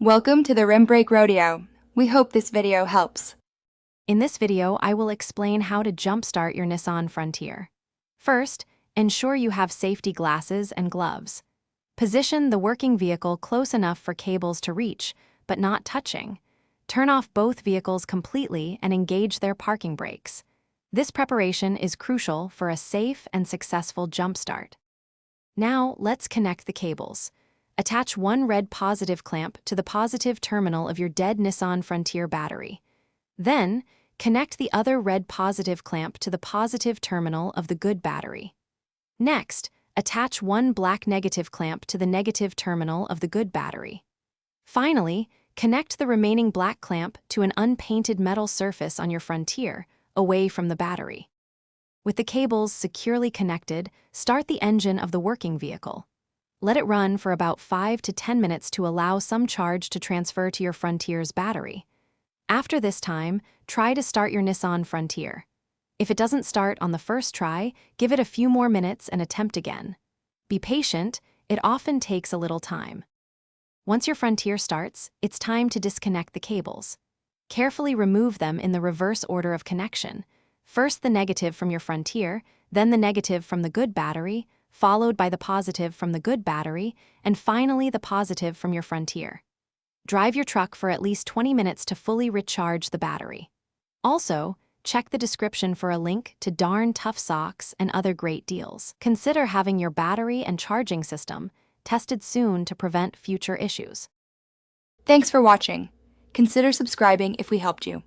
Welcome to the Rim Break Rodeo. We hope this video helps. In this video, I will explain how to jumpstart your Nissan Frontier. First, ensure you have safety glasses and gloves. Position the working vehicle close enough for cables to reach, but not touching. Turn off both vehicles completely and engage their parking brakes. This preparation is crucial for a safe and successful jumpstart. Now, let's connect the cables. Attach one red positive clamp to the positive terminal of your dead Nissan Frontier battery. Then, connect the other red positive clamp to the positive terminal of the good battery. Next, attach one black negative clamp to the negative terminal of the good battery. Finally, connect the remaining black clamp to an unpainted metal surface on your Frontier, away from the battery. With the cables securely connected, start the engine of the working vehicle. Let it run for about 5 to 10 minutes to allow some charge to transfer to your Frontier's battery. After this time, try to start your Nissan Frontier. If it doesn't start on the first try, give it a few more minutes and attempt again. Be patient, it often takes a little time. Once your Frontier starts, it's time to disconnect the cables. Carefully remove them in the reverse order of connection. First the negative from your Frontier, then the negative from the good battery, followed by the positive from the good battery, and finally the positive from your Frontier. Drive your truck for at least 20 minutes to fully recharge the battery. Also, check the description for a link to darn tough socks and other great deals. Consider having your battery and charging system tested soon to prevent future issues. Thanks for watching. Consider subscribing if we helped you.